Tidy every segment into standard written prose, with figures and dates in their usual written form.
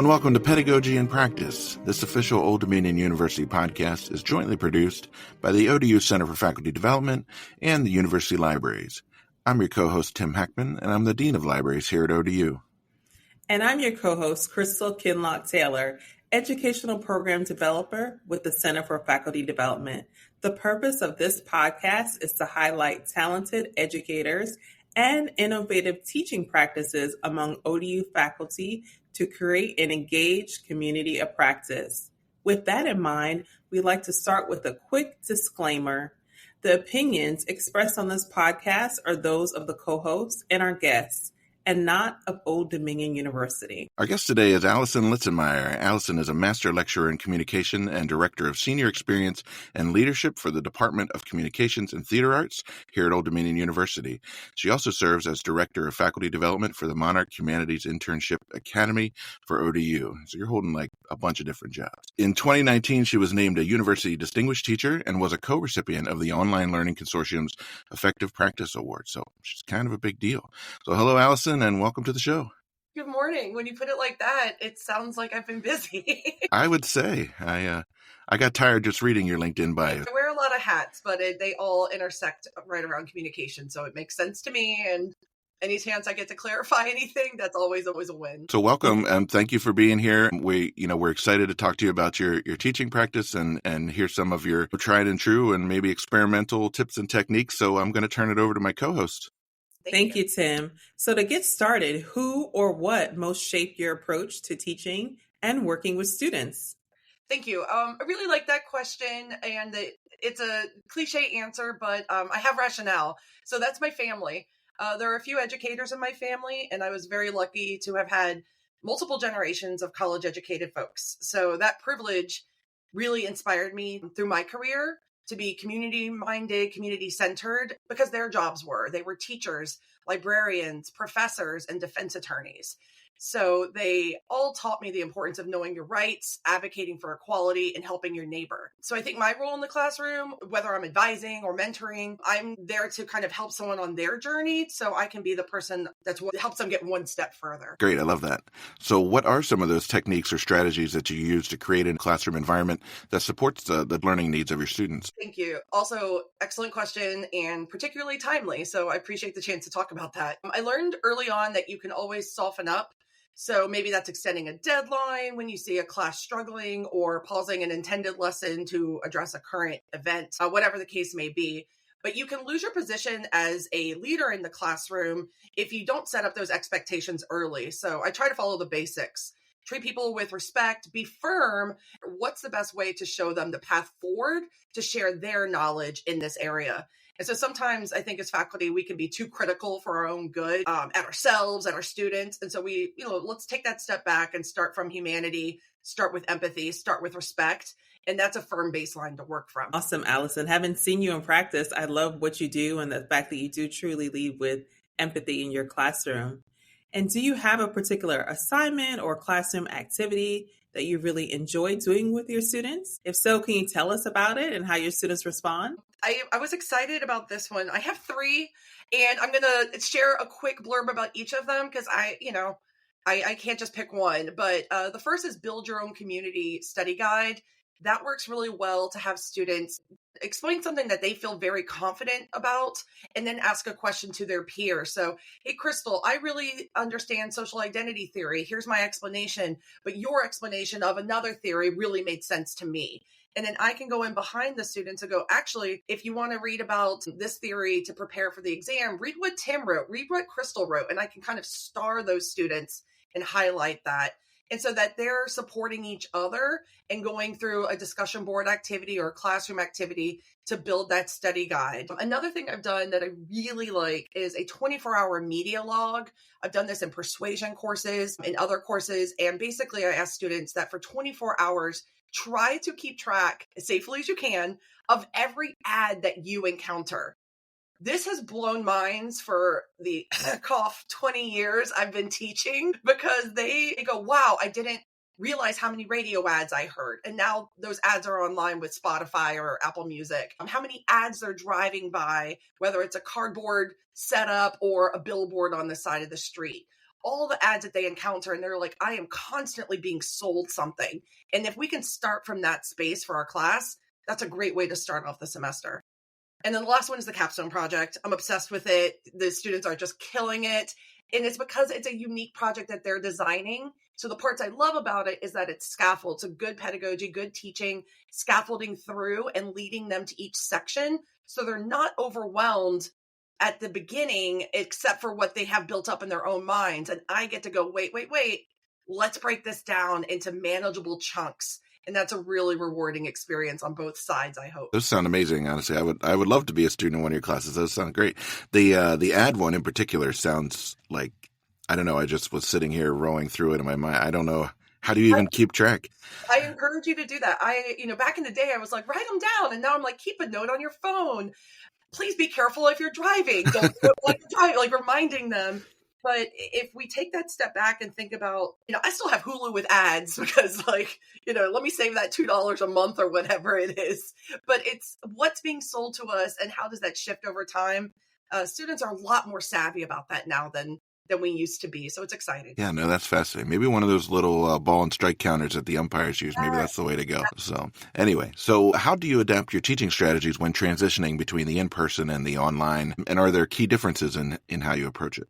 and welcome to Pedagogy in Practice. This official Old Dominion University podcast is jointly produced by the ODU Center for Faculty Development and the University Libraries. I'm your co-host, Tim Heckman, and I'm the Dean of Libraries here at ODU. And I'm your co-host, Crystal Kinlock-Taylor, Educational Program Developer with the Center for Faculty Development. The purpose of this podcast is to highlight talented educators and innovative teaching practices among ODU faculty to create an engaged community of practice. With that in mind, we'd like to start with a quick disclaimer. The opinions expressed on this podcast are those of the co-hosts and our guests, and not of Old Dominion University. Our guest today is Alison Lietzenmayer. Alison is a master lecturer in communication and director of senior experience and leadership for the Department of Communications and Theater Arts here at Old Dominion University. She also serves as director of faculty development for the Monarch Humanities Internship Academy for ODU. So you're holding like a bunch of different jobs. In 2019, she was named a University Distinguished Teacher and was a co-recipient of the Online Learning Consortium's Effective Practice Award. So she's kind of a big deal. So hello, Alison, and welcome to the show. Good morning. When you put it like that, it sounds like I've been busy. I would say I got tired just reading your LinkedIn bio. I wear a lot of hats, but they all intersect right around communication, so it makes sense to me. And any chance I get to clarify anything, that's always a win. So welcome, and thank you for being here. We're excited to talk to you about your teaching practice and hear some of your tried and true and maybe experimental tips and techniques. So I'm going to turn it over to my co-host. Thank you, Tim. So to get started, who or what most shaped your approach to teaching and working with students? Thank you. I really like that question, and it's a cliche answer, but I have rationale. So that's my family. There are a few educators in my family, and I was very lucky to have had multiple generations of college-educated folks. So that privilege really inspired me through my career to be community-minded, community-centered, because their jobs they were teachers, librarians, professors, and defense attorneys. So they all taught me the importance of knowing your rights, advocating for equality, and helping your neighbor. So I think my role in the classroom, whether I'm advising or mentoring, I'm there to kind of help someone on their journey so I can be the person that helps them get one step further. Great. I love that. So what are some of those techniques or strategies that you use to create a classroom environment that supports the learning needs of your students? Thank you. Also, excellent question and particularly timely. So I appreciate the chance to talk about that. I learned early on that you can always soften up. So maybe that's extending a deadline when you see a class struggling or pausing an intended lesson to address a current event, whatever the case may be. But you can lose your position as a leader in the classroom if you don't set up those expectations early. So I try to follow the basics. Treat people with respect, be firm. What's the best way to show them the path forward to share their knowledge in this area? And so sometimes I think as faculty, we can be too critical for our own good at ourselves and our students. And so let's take that step back and start from humanity, start with empathy, start with respect. And that's a firm baseline to work from. Awesome, Alison. Having seen you in practice, I love what you do and the fact that you do truly lead with empathy in your classroom. And do you have a particular assignment or classroom activity that you really enjoy doing with your students? If so, can you tell us about it and how your students respond? I was excited about this one. I have 3, and I'm going to share a quick blurb about each of them because I can't just pick one. But the first is Build Your Own Community Study Guide. That works really well to have students explain something that they feel very confident about and then ask a question to their peer. So, hey, Crystal, I really understand social identity theory. Here's my explanation, but your explanation of another theory really made sense to me. And then I can go in behind the students and go, actually, if you want to read about this theory to prepare for the exam, read what Tim wrote, read what Crystal wrote. And I can kind of star those students and highlight that. And so that they're supporting each other and going through a discussion board activity or a classroom activity to build that study guide. Another thing I've done that I really like is a 24-hour media log. I've done this in persuasion courses, in other courses. And basically, I ask students that for 24 hours, try to keep track as safely as you can of every ad that you encounter. This has blown minds for the 20 years I've been teaching because they go, wow, I didn't realize how many radio ads I heard. And now those ads are online with Spotify or Apple Music. How many ads they're driving by, whether it's a cardboard setup or a billboard on the side of the street. all the ads that they encounter, and they're like, I am constantly being sold something. And if we can start from that space for our class, that's a great way to start off the semester. And then the last one is the capstone project. I'm obsessed with it. The students are just killing it. And it's because it's a unique project that they're designing. So the parts I love about it is that it's scaffold. So good pedagogy, good teaching, scaffolding through and leading them to each section. So they're not overwhelmed at the beginning, except for what they have built up in their own minds. And I get to go, wait. Let's break this down into manageable chunks. And that's a really rewarding experience on both sides, I hope. Those sound amazing, honestly. I would love to be a student in one of your classes. Those sound great. The ad one in particular sounds like, I don't know, I just was sitting here rowing through it in my mind. I don't know. How do you even keep track? I encourage you to do that. Back in the day, I was like, write them down. And now I'm like, keep a note on your phone. Please be careful if you're driving. Don't like reminding them. But if we take that step back and think about, I still have Hulu with ads because let me save that $2 a month or whatever it is. But it's what's being sold to us and how does that shift over time? Students are a lot more savvy about that now than we used to be. So it's exciting. Yeah, no, that's fascinating. Maybe one of those little ball and strike counters that the umpires use. Maybe that's the way to go. So anyway, so how do you adapt your teaching strategies when transitioning between the in-person and the online? And are there key differences in how you approach it?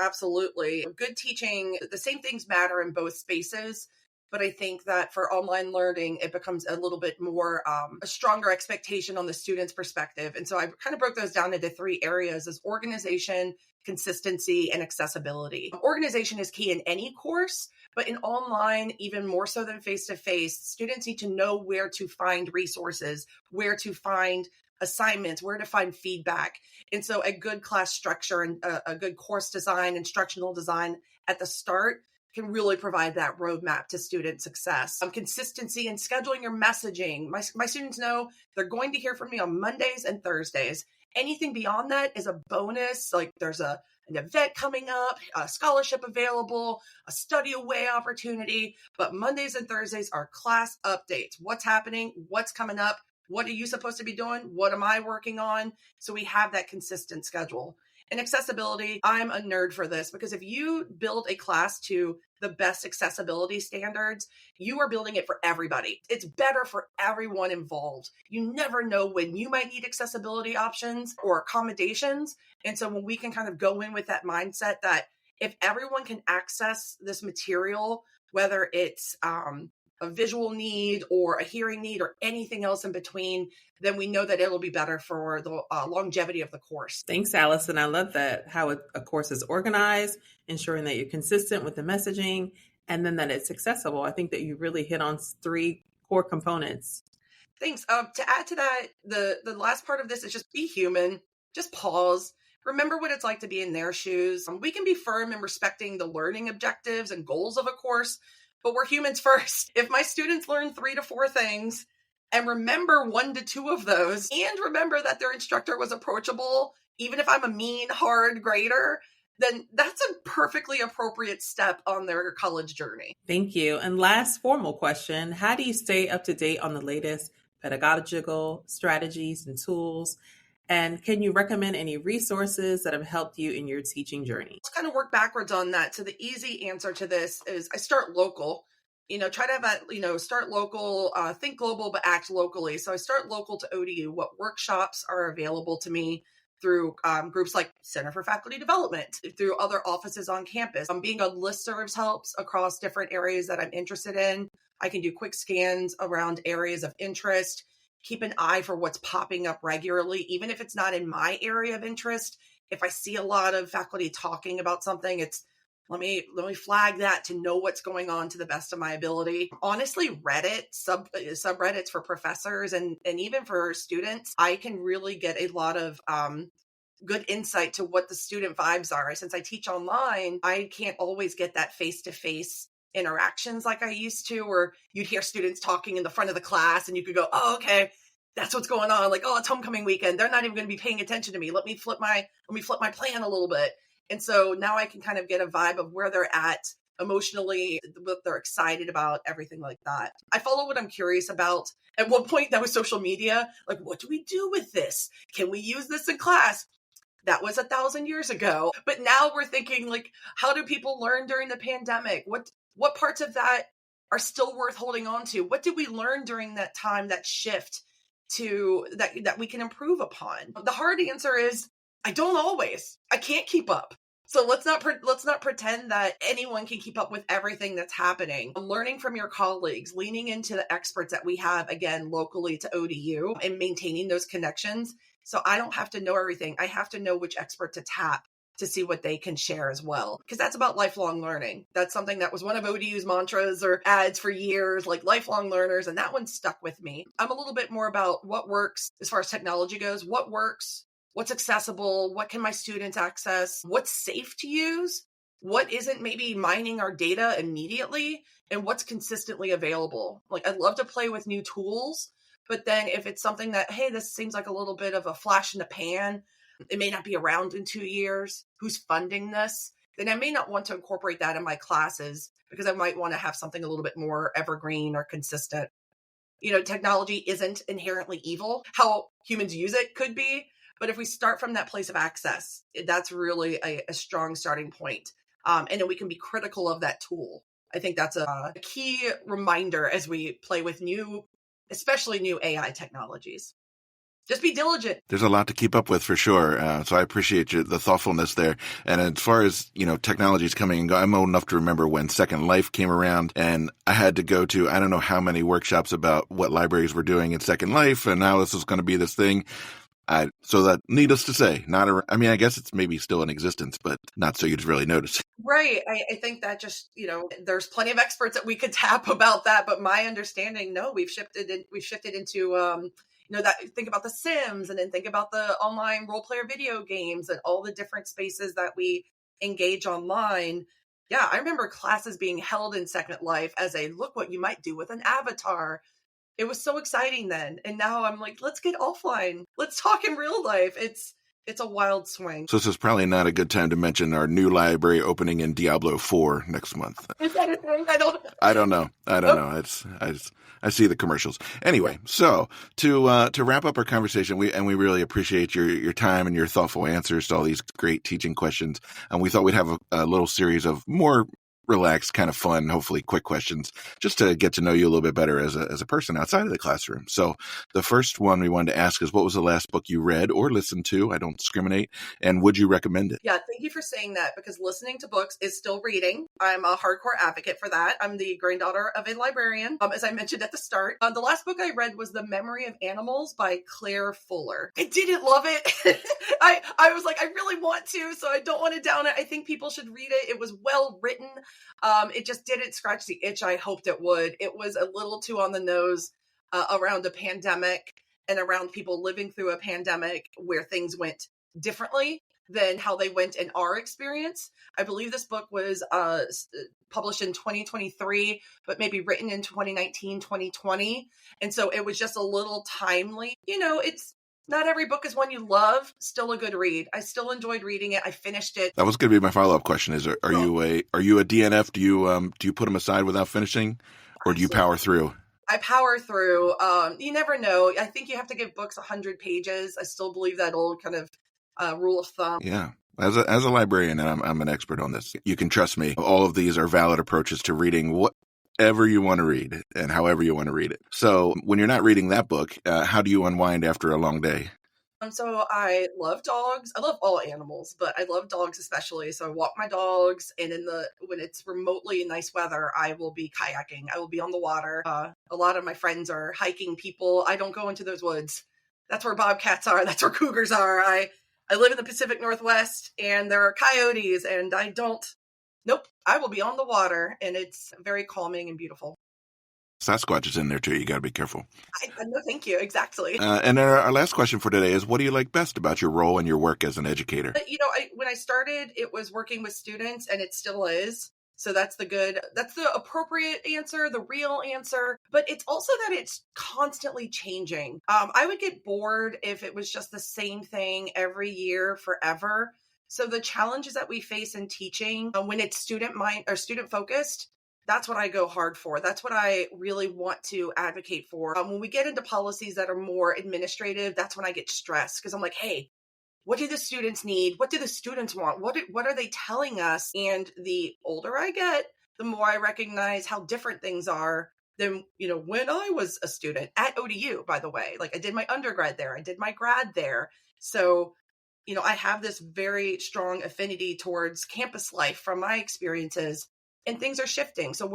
Absolutely. Good teaching, the same things matter in both spaces. But I think that for online learning, it becomes a little bit more a stronger expectation on the student's perspective. And so I kind of broke those down into 3 areas as organization, consistency, and accessibility. Organization is key in any course, but in online, even more so than face-to-face, students need to know where to find resources, where to find assignments, where to find feedback. And so a good class structure and a good course design, instructional design at the start can really provide that roadmap to student success. Consistency in scheduling your messaging. My students know they're going to hear from me on Mondays and Thursdays. Anything beyond that is a bonus. Like there's an event coming up, a scholarship available, a study away opportunity. But Mondays and Thursdays are class updates. What's happening? What's coming up? What are you supposed to be doing? What am I working on? So we have that consistent schedule. And accessibility, I'm a nerd for this because if you build a class to the best accessibility standards, you are building it for everybody. It's better for everyone involved. You never know when you might need accessibility options or accommodations. And so when we can kind of go in with that mindset that if everyone can access this material, whether it's a visual need or a hearing need or anything else in between, then we know that it'll be better for the longevity of the course. Thanks, Alison. I love that, how a course is organized, ensuring that you're consistent with the messaging, and then that it's accessible. I think that you really hit on 3 core components. Thanks. To add to that, the last part of this is just be human, just pause. Remember what it's like to be in their shoes. We can be firm in respecting the learning objectives and goals of a course, but we're humans first. If my students learn 3 to 4 things and remember 1 to 2 of those, and remember that their instructor was approachable, even if I'm a mean, hard grader, then that's a perfectly appropriate step on their college journey. Thank you. And last formal question, how do you stay up to date on the latest pedagogical strategies and tools? And can you recommend any resources that have helped you in your teaching journey? Let's kind of work backwards on that. So the easy answer to this is I start local. Try to have that, start local, think global, but act locally. So I start local to ODU. What workshops are available to me through groups like Center for Faculty Development, through other offices on campus. Being on listservs helps across different areas that I'm interested in. I can do quick scans around areas of interest. Keep an eye for what's popping up regularly, even if it's not in my area of interest. If I see a lot of faculty talking about something, let me flag that to know what's going on to the best of my ability. Honestly, Reddit, subreddits for professors and even for students, I can really get a lot of good insight to what the student vibes are. Since I teach online, I can't always get that face-to-face interactions like I used to, where you'd hear students talking in the front of the class and you could go, oh, okay, that's what's going on. Like, oh, it's homecoming weekend. They're not even going to be paying attention to me. Let me flip my plan a little bit. And so now I can kind of get a vibe of where they're at emotionally, what they're excited about, everything like that. I follow what I'm curious about. At one point, that was social media. Like, what do we do with this? Can we use this in class? that was 1,000 years ago. But now we're thinking, like, how do people learn during the pandemic? What parts of that are still worth holding on to? What did we learn during that time, that shift to that we can improve upon? The hard answer is I don't always. I can't keep up. So let's not pretend that anyone can keep up with everything that's happening. Learning from your colleagues, leaning into the experts that we have, again, locally to ODU, and maintaining those connections. So I don't have to know everything. I have to know which expert to tap to see what they can share as well. Because that's about lifelong learning. That's something that was one of ODU's mantras or ads for years, like lifelong learners. And that one stuck with me. I'm a little bit more about what works as far as technology goes. What works? What's accessible? What can my students access? What's safe to use? What isn't maybe mining our data immediately? And what's consistently available? Like, I'd love to play with new tools, but then if it's something that, hey, this seems like a little bit of a flash in the pan, it may not be around in 2 years, who's funding this? Then I may not want to incorporate that in my classes because I might want to have something a little bit more evergreen or consistent. Technology isn't inherently evil. How humans use it could be. But if we start from that place of access, that's really a strong starting point. And then we can be critical of that tool. I think that's a key reminder as we play with especially new AI technologies. Just be diligent. There's a lot to keep up with for sure. So I appreciate the thoughtfulness there. And as far as, technology is coming and go, I'm old enough to remember when Second Life came around and I had to go to, I don't know how many workshops about what libraries were doing in Second Life. And now this is going to be this thing. So that, needless to say, I guess it's maybe still in existence, but not so you'd really notice. Right. I think that just, there's plenty of experts that we could tap about that. But my understanding, no, we've shifted into, think about the Sims and then think about the online role player video games and all the different spaces that we engage online. Yeah, I remember classes being held in Second Life as a look what you might do with an avatar. It was so exciting then. And now I'm like, let's get offline. Let's talk in real life. It's a wild swing. So this is probably not a good time to mention our new library opening in Diablo 4 next month. Is that a thing? I don't know. I see the commercials. Anyway, so to wrap up our conversation, we really appreciate your time and your thoughtful answers to all these great teaching questions. And we thought we'd have a little series of more relaxed, kind of fun, hopefully quick questions, just to get to know you a little bit better as a person outside of the classroom. So the first one we wanted to ask is, what was the last book you read or listened to? I don't discriminate. And would you recommend it? Yeah, thank you for saying that, because listening to books is still reading. I'm a hardcore advocate for that. I'm the granddaughter of a librarian, as I mentioned at the start. The last book I read was The Memory of Animals by Claire Fuller. I didn't love it. I was like, I really want to, so I don't want to down it. I think people should read it. It was well written. It just didn't scratch the itch I hoped it would. It was a little too on the nose around a pandemic and around people living through a pandemic where things went differently than how they went in our experience. I believe this book was published in 2023, but maybe written in 2019, 2020. And so it was just a little timely. It's not every book is one you love. Still a good read. I still enjoyed reading it. I finished it. That was going to be my follow-up question. Are you a DNF? Do you put them aside without finishing, or do you power through? I power through. You never know. I think you have to give books 100 pages. I still believe that old kind of rule of thumb. Yeah. As a librarian, and I'm an expert on this, you can trust me. All of these are valid approaches to reading whatever you want to read and however you want to read it. So when you're not reading that book, how do you unwind after a long day? So I love dogs. I love all animals, but I love dogs especially. So I walk my dogs, and when it's remotely nice weather, I will be kayaking. I will be on the water. A lot of my friends are hiking people. I don't go into those woods. That's where bobcats are. That's where cougars are. I live in the Pacific Northwest, and there are coyotes, and nope, I will be on the water, and it's very calming and beautiful. Sasquatch is in there too. You got to be careful. No, thank you. Exactly. And our last question for today is, what do you like best about your role and your work as an educator? When I started, it was working with students, and it still is. So that's the appropriate answer, the real answer. But it's also that it's constantly changing. I would get bored if it was just the same thing every year forever. So the challenges that we face in teaching, when it's student focused, that's what I go hard for. That's what I really want to advocate for. When we get into policies that are more administrative, that's when I get stressed, because I'm like, hey, what do the students need? What do the students want? What are they telling us? And the older I get, the more I recognize how different things are than, when I was a student at ODU, by the way. Like, I did my undergrad there. I did my grad there. So, I have this very strong affinity towards campus life from my experiences, and things are shifting. So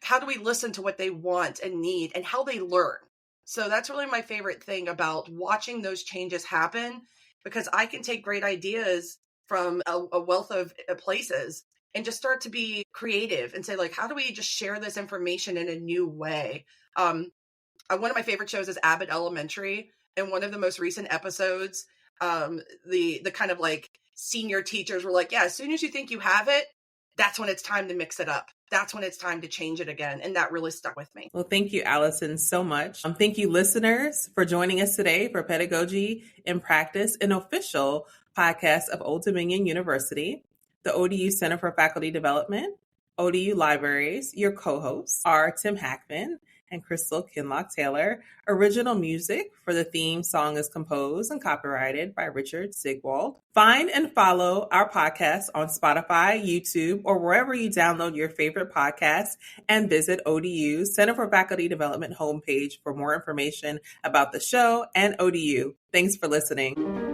how do we listen to what they want and need and how they learn? So that's really my favorite thing about watching those changes happen, because I can take great ideas from a wealth of places and just start to be creative and say, like, how do we just share this information in a new way? One of my favorite shows is Abbott Elementary. And one of the most recent episodes, the kind of like senior teachers were like, yeah, as soon as you think you have it, that's when it's time to mix it up. That's when it's time to change it again. And that really stuck with me. Well, thank you, Alison, so much. Thank you, listeners, for joining us today for Pedagogy in Practice, an official podcast of Old Dominion University, the ODU Center for Faculty Development, ODU Libraries. Your co-hosts are Tim Hackman and Crystal Kinlock-Taylor. Original music for the theme song is composed and copyrighted by Richard Sigwald. Find and follow our podcast on Spotify, YouTube, or wherever you download your favorite podcasts, and visit ODU Center for Faculty Development homepage for more information about the show and ODU. Thanks for listening.